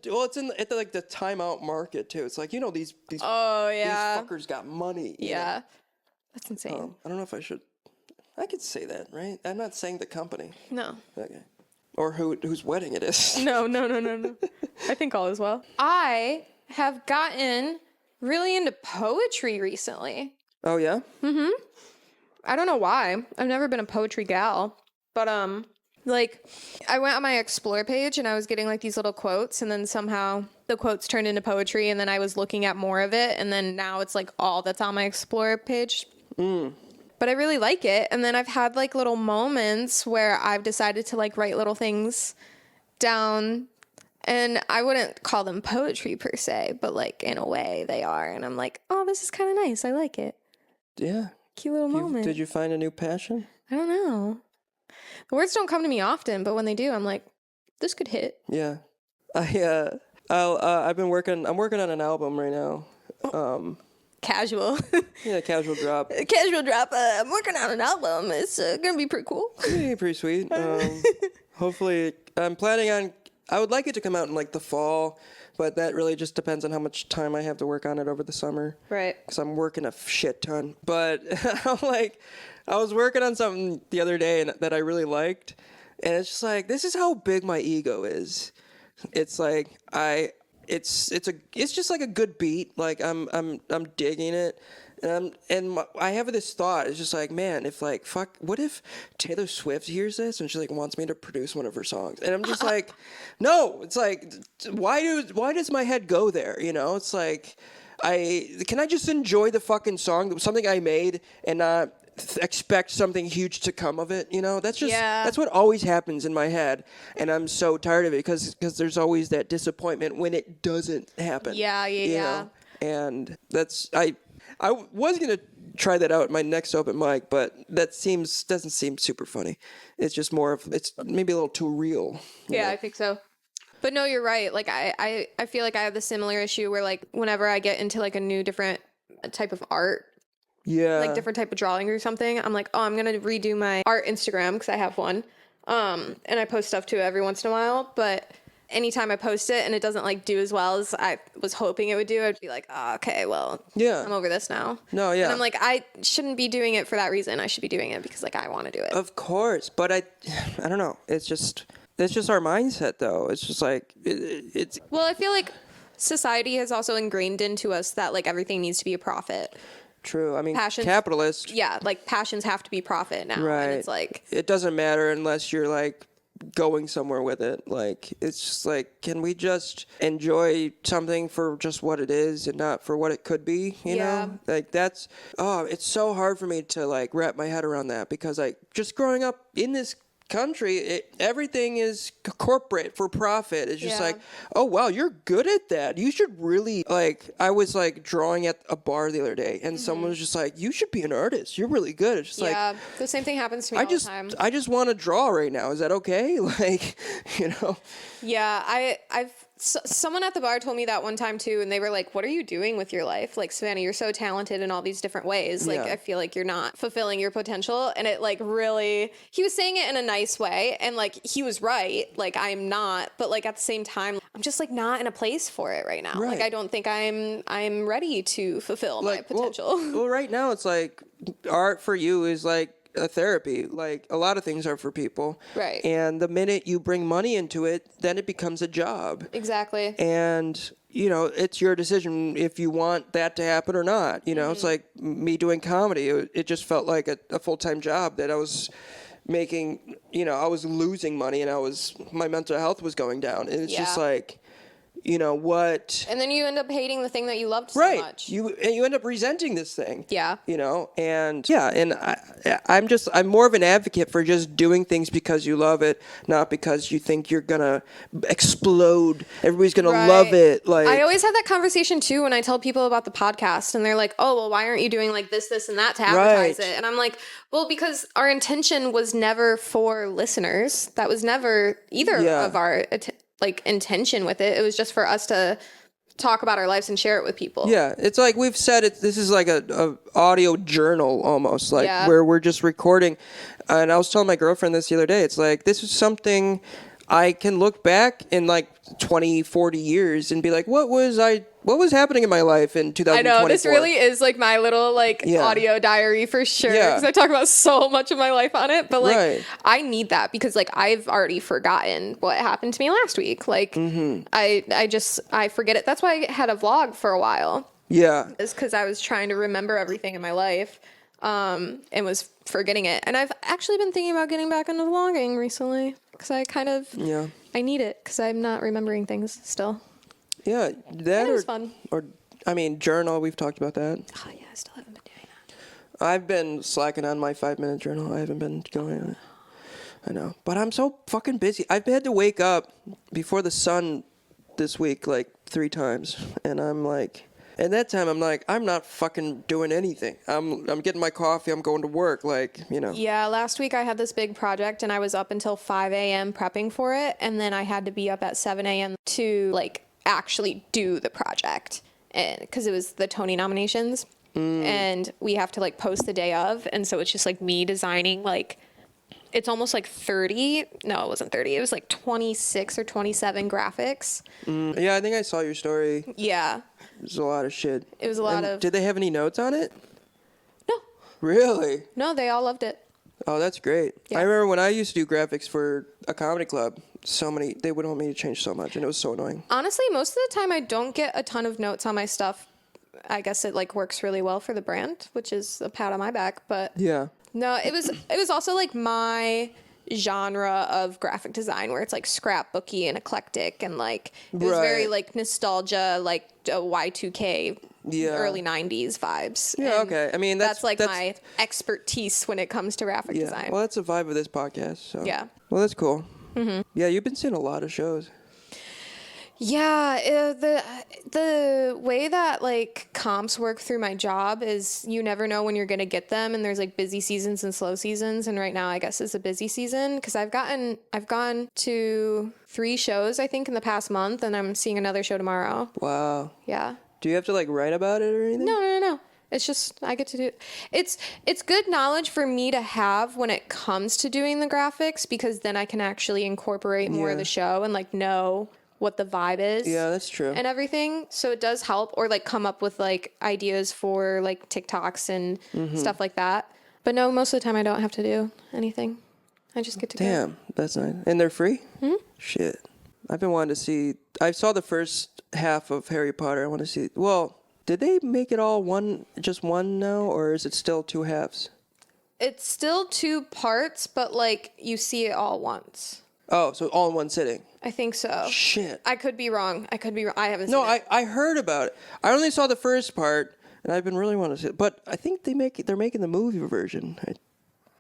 like the timeout market too. It's like, you know, these Oh, yeah. these fuckers got money. you Yeah. know? That's insane. I don't know if I should. I could say that, right? I'm not saying the company. No. Okay. Or whose wedding it is. No. I think all is well. I have gotten really into poetry recently. Oh, yeah? I don't know why. I've never been a poetry gal. But, like, I went on my Explore page and I was getting, like, these little quotes. And then somehow the quotes turned into poetry. And then I was looking at more of it. And then now it's, like, all that's on my Explore page. But I really like it. And then I've had, like, little moments where I've decided to, like, write little things down. And I wouldn't call them poetry per se. But, like, in a way they are. And I'm like, oh, this is kind of nice. I like it. Yeah. Cute little moment. Did you find a new passion? I don't know. The words don't come to me often, but when they do, I'm like, this could hit. Yeah. I'm working on an album right now. Casual. Yeah, casual drop. Casual drop. I'm working on an album. It's going to be pretty cool. Yeah, pretty sweet. Hopefully, I'm planning on I would like it to come out in like the fall, but that really just depends on how much time I have to work on it over the summer. Right. Because I'm working a shit ton. But I'm like, I was working on something the other day that I really liked, and it's just like, this is how big my ego is. It's like it's just like a good beat. Like I'm digging it. I have this thought. It's just like, man, if like fuck, what if Taylor Swift hears this and she like wants me to produce one of her songs? And I'm just like, no. It's like, why does my head go there? You know, it's like, can I just enjoy the fucking song, something I made, and not expect something huge to come of it? You know, that's what always happens in my head, and I'm so tired of it because there's always that disappointment when it doesn't happen. Yeah. You know? And that's I was gonna try that out at my next open mic, but that doesn't seem super funny. It's just it's maybe a little too real. Yeah, I think so. But no, you're right. Like I feel like I have the similar issue where like whenever I get into like a new different type of art, like different type of drawing or something, I'm like, oh, I'm gonna redo my art Instagram because I have one, and I post stuff too every once in a while, but anytime I post it and it doesn't like do as well as I was hoping it would do, I'd be like, oh, okay, well, I'm over this now. No, yeah. And I'm like, I shouldn't be doing it for that reason. I should be doing it because like I want to do it. Of course, but I don't know. It's just our mindset, though. It's just like it's. Well, I feel like society has also ingrained into us that like everything needs to be a profit. True. I mean, capitalist. Yeah, like passions have to be profit now. Right. And it's like, it doesn't matter unless you're like going somewhere with it. Like, it's just like, can we just enjoy something for just what it is and not for what it could be, you know? Like, it's so hard for me to like wrap my head around that, because like just growing up in this country, everything is corporate for profit. It's just like, oh wow, you're good at that, you should really, like, I was like drawing at a bar the other day and someone was just like, you should be an artist, you're really good. It's just like, the same thing happens to me all the time. I just want to draw right now, is that okay? Like, you know? Someone at the bar told me that one time too, and they were like, what are you doing with your life? Like, Savannah, you're so talented in all these different ways. Like, I feel like you're not fulfilling your potential. And it like really, he was saying it in a nice way, and like he was right. Like, I'm not, but like at the same time, I'm just like not in a place for it right now. Right. Like, I don't think I'm ready to fulfill my potential. Well, right now it's like art for you is like a therapy. Like, a lot of things are for people. Right. And the minute you bring money into it, then it becomes a job. Exactly. And, you know, it's your decision if you want that to happen or not. You know, it's like me doing comedy. It just felt like a full-time job that I was making, you know, I was losing money and my mental health was going down. And it's just like, you know what? And then you end up hating the thing that you loved so much. You end up resenting this thing. Yeah. You know, and I'm more of an advocate for just doing things because you love it, not because you think you're gonna explode. Everybody's gonna love it. Like, I always have that conversation too when I tell people about the podcast, and they're like, "Oh, well, why aren't you doing like this, and that to advertise it?" And I'm like, "Well, because our intention was never for listeners. That was never either of our like intention with it. It was just for us to talk about our lives and share it with people." Yeah, it's like we've said it. This is like a audio journal almost, like where we're just recording. And I was telling my girlfriend this the other day. It's like, this is something I can look back in like 20, 40 years and be like, what was happening in my life in 2024? I know, this really is like my little like audio diary for sure. Because I talk about so much of my life on it. But like, I need that because like I've already forgotten what happened to me last week. Like I forget it. That's why I had a vlog for a while. Yeah. It's because I was trying to remember everything in my life and was forgetting it. And I've actually been thinking about getting back into vlogging recently. Because I kind of, I need it because I'm not remembering things still. Yeah, that was fun. Or, I mean, journal, we've talked about that. Oh, yeah, I still haven't been doing that. I've been slacking on my 5-minute journal. I haven't been going on it. I know. But I'm so fucking busy. I've had to wake up before the sun this week like 3 times. And I'm like... And that time, I'm like, I'm not fucking doing anything. I'm getting my coffee. I'm going to work, like, you know. Yeah, last week I had this big project, and I was up until 5 a.m. prepping for it, and then I had to be up at 7 a.m. to, like, actually do the project, because it was the Tony nominations, and we have to, like, post the day of, and so it's just, like, me designing, like, it's almost like 30. No, it wasn't 30. It was like 26 or 27 graphics. Yeah, I think I saw your story. Yeah. It was a lot of shit. It was a lot of... Did they have any notes on it? No. Really? No, they all loved it. Oh, that's great. Yeah. I remember when I used to do graphics for a comedy club, they would want me to change so much, and it was so annoying. Honestly, most of the time I don't get a ton of notes on my stuff. I guess it like works really well for the brand, which is a pat on my back, but... Yeah. No, it was also like my genre of graphic design where it's like scrapbooky and eclectic and like it was very like nostalgia, like Y2K, early 90s vibes. Yeah, And okay. I mean, that's my expertise when it comes to graphic design. Well, that's the vibe of this podcast. So. Yeah. Well, that's cool. Mm-hmm. Yeah, you've been seeing a lot of shows. Yeah, the way that like comps work through my job is you never know when you're gonna get them, and there's like busy seasons and slow seasons, and right now I guess it's a busy season because I've gone to 3 shows I think in the past month, and I'm seeing another show tomorrow. Wow. Yeah. Do you have to like write about it or anything? No. It's just I get to do it's good knowledge for me to have when it comes to doing the graphics because then I can actually incorporate more of the show and like know what the vibe is. Yeah, that's true. And everything. So it does help or like come up with like ideas for like TikToks and stuff like that. But no, most of the time I don't have to do anything. I just get to go. Damn, that's nice. And they're free? Shit. I've been wanting to see. I saw the first half of Harry Potter. I want to see. Well, did they make it all just one now, or is it still 2 halves? It's still 2 parts, but like you see it all once. Oh, so all in one sitting. I think so. Shit. I could be wrong. I haven't seen No, it. I heard about it. I only saw the first part, and I've been really wanting to see it. But I think they're making the movie version.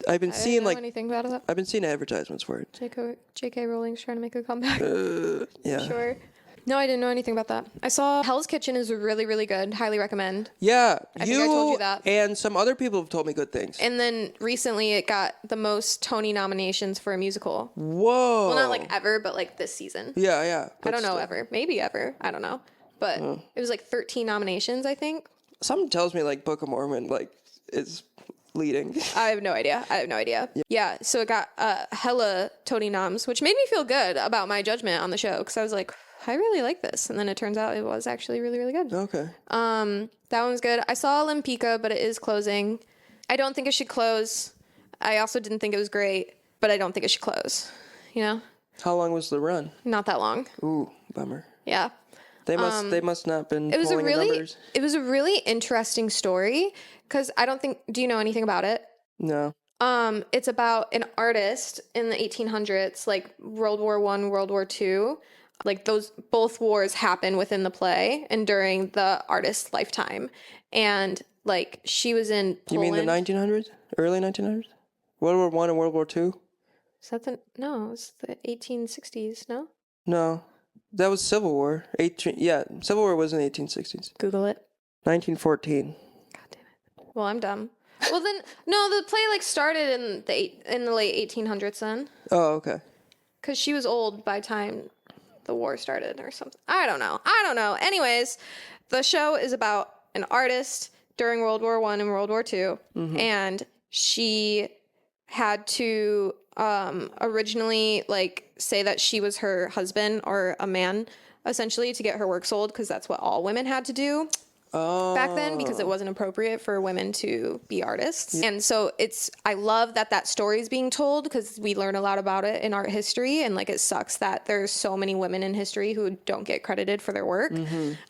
I've been seeing I don't know anything about it. I've been seeing advertisements for it. J.K. Rowling's trying to make a comeback. Yeah. Sure. No, I didn't know anything about that. I saw Hell's Kitchen is really, really good. Highly recommend. Yeah, I think I told you that. And some other people have told me good things. And then recently it got the most Tony nominations for a musical. Whoa. Well, not like ever, but like this season. Yeah. I don't know ever. Maybe ever. I don't know. But it was like 13 nominations, I think. Something tells me like Book of Mormon like is leading. I have no idea. Yeah, so it got hella Tony noms, which made me feel good about my judgment on the show because I was like, I really like this. And then it turns out it was actually really, really good. Okay. That one was good. I saw Olympica, but it is closing. I don't think it should close. I also didn't think it was great, but I don't think it should close. You know? How long was the run? Not that long. Ooh, bummer. Yeah. They must not been It was a numbers. really interesting story because I don't think. Do you know anything about it? No. It's about an artist in the 1800s, like World War I, World War II. Like both wars happen within the play and during the artist's lifetime. And like she was in Poland. You mean the 1900s? Early 1900s? World War I and World War II? Is that no, it's the 1860s, no? No. That was Civil War. Civil War was in the 1860s. Google it. 1914. God damn it. Well, I'm dumb. Well then, no, the play like started in the late 1800s then. Oh, okay. Because she was old by time the war started or something. I don't know. Anyways, the show is about an artist during World War I and World War II, and she had to originally like say that she was her husband or a man essentially to get her work sold because that's what all women had to do. Back then because it wasn't appropriate for women to be artists. And so I love that story is being told because we learn a lot about it in art history and like it sucks that there's so many women in history who don't get credited for their work.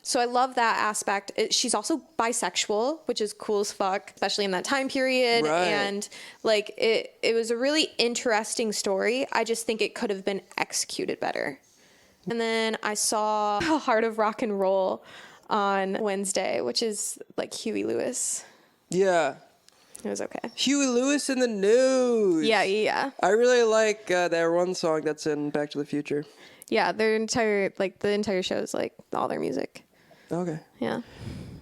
So I love that aspect. She's also bisexual, which is cool as fuck, especially in that time period. Right. And like it was a really interesting story. I just think it could have been executed better. And then I saw Heart of Rock and Roll on Wednesday, which is like Huey Lewis. Yeah. It was okay. Huey Lewis in the news. Yeah. I really like that one song that's in Back to the Future. Yeah, the entire show is like all their music. Okay. Yeah.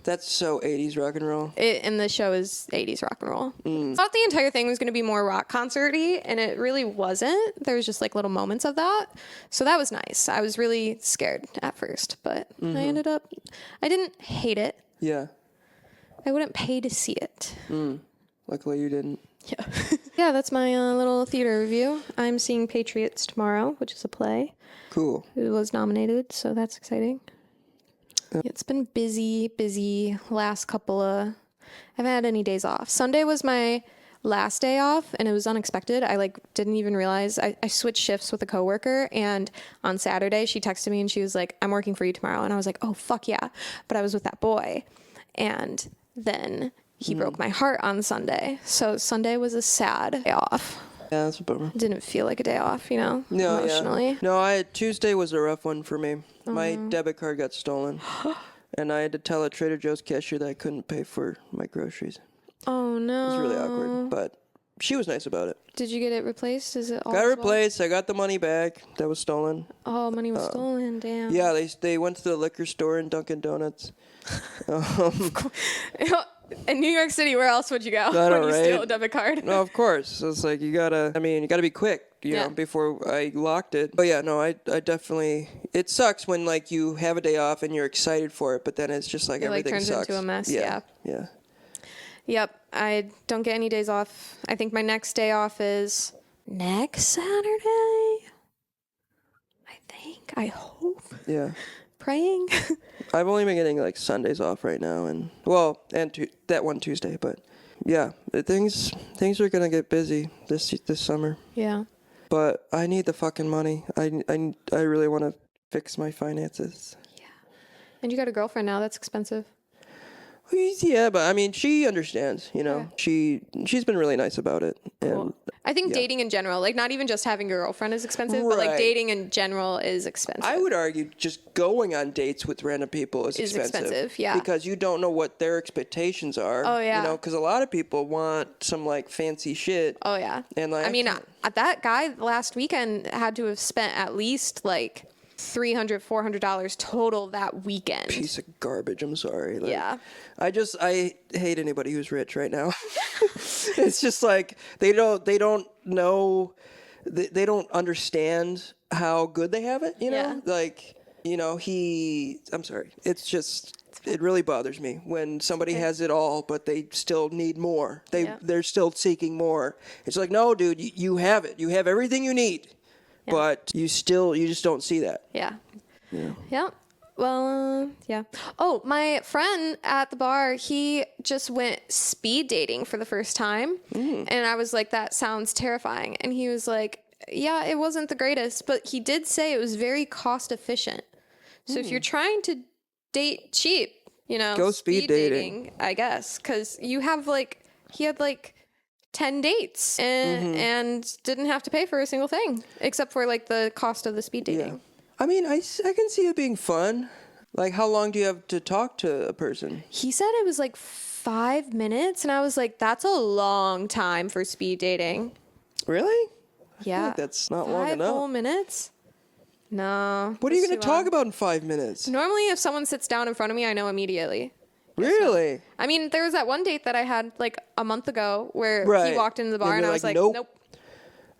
That's so 80s rock and roll. And the show is 80s rock and roll. I thought the entire thing was going to be more rock concert-y, and it really wasn't. There was just like little moments of that. So that was nice. I was really scared at first, but I didn't hate it. Yeah. I wouldn't pay to see it. Luckily you didn't. Yeah. Yeah, that's my little theater review. I'm seeing Patriots tomorrow, which is a play. Cool. It was nominated, so that's exciting. Yeah, it's been busy last couple of... I haven't had any days off. Sunday was my last day off, and it was unexpected. I didn't even realize. I switched shifts with a coworker, and on Saturday she texted me and she was like, I'm working for you tomorrow. And I was like, oh, fuck yeah. But I was with that boy. And then he broke my heart on Sunday. So Sunday was a sad day off. Yeah, that's a bummer. It didn't feel like a day off, No, emotionally. yeah. No, Tuesday was a rough one for me. My debit card got stolen, and I had to tell a Trader Joe's cashier that I couldn't pay for my groceries. Oh, no. It was really awkward, but she was nice about it. Did you get it replaced? Is it all Got it as well? replaced. I got the money back that was stolen. Oh, money was stolen. Damn. Yeah, they went to the liquor store in Dunkin' Donuts. In New York City, where else would you go know, when you right? steal a debit card? No, of course. So it's like you gotta be quick, you know, before I locked it. But yeah, no, I definitely. It sucks when like you have a day off and you're excited for it, but then it's just like It everything turns sucks. into a mess. Yeah. Yep. I don't get any days off. I think my next day off is next Saturday. I hope. Yeah. Praying. I've only been getting like Sundays off right now, and that one Tuesday. But yeah, things are gonna get busy this summer. Yeah. But I need the fucking money. I really want to fix my finances. Yeah. And you got a girlfriend now. That's expensive. Yeah, but I mean, she understands. You know, she's been really nice about it. And Cool. I think dating in general, like not even just having a girlfriend is expensive, but like Right. dating in general is expensive. I would argue just going on dates with random people is expensive. Yeah. Because you don't know what their expectations are. Oh, yeah. You know, because a lot of people want some like fancy shit. Oh yeah. And like, I mean, that guy last weekend had to have spent at least like $300, $400 total that weekend. Piece of garbage. I'm sorry. Like, Yeah. I hate anybody who's rich right now. It's just like they don't know, they don't understand how good they have it. You know, Yeah. like you know I'm sorry. It's just it really bothers me when somebody has it all but they still need more. They're still seeking more. It's like, no, dude, you have it. You have everything you need, but you just don't see that. Yeah. Yeah. Well, yeah. Oh, my friend at the bar, he just went speed dating for the first time. And I was like, that sounds terrifying. And he was like, yeah, it wasn't the greatest, but he did say it was very cost efficient. So if you're trying to date cheap, you know, Go speed dating, I guess. Because he had like 10 dates and didn't have to pay for a single thing except for like the cost of the speed dating. Yeah. I mean, I can see it being fun. Like, how long do you have to talk to a person? He said it was like 5 minutes, and I was like, that's a long time for speed dating. Really? Yeah. I feel like that's not long enough. 5 whole minutes? No. What are you going to talk about in 5 minutes? Normally, if someone sits down in front of me, I know immediately. Really? I mean, there was that one date that I had like a month ago where he walked into the bar and I was like, nope.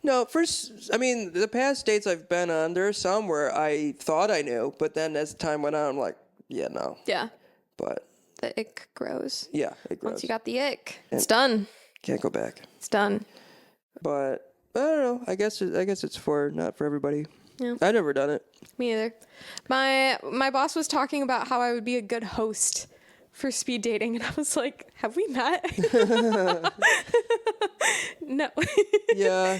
No, the past dates I've been on, there are some where I thought I knew, but then as time went on, I'm like, yeah, no. Yeah. But the ick grows. yeah, it grows. Once you got the ick, it's done. Can't go back. It's done. But I don't know. I guess it's not for everybody. Yeah. I've never done it. Me either. My boss was talking about how I would be a good host for speed dating, and I was like, have we met? No. Yeah,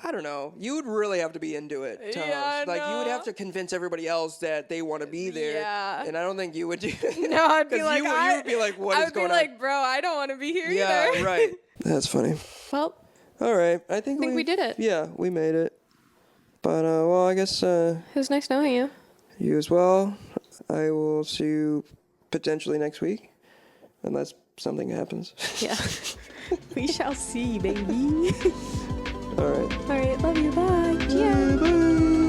I don't know. You would really have to be into it to host. Like, you would have to convince everybody else that they want to be there. Yeah. And I don't think you would do that. No, I'd be like, you would be like, what is going on? I would be like, bro, I don't want to be here Yeah, either. right. That's funny. Well, All right. I think we did it. Yeah, we made it. But, well, I guess it was nice knowing you. you as well. I will see you potentially next week, unless something happens. Yeah. We shall see, baby. All right. All right. Love you. Bye. Cheers. Bye.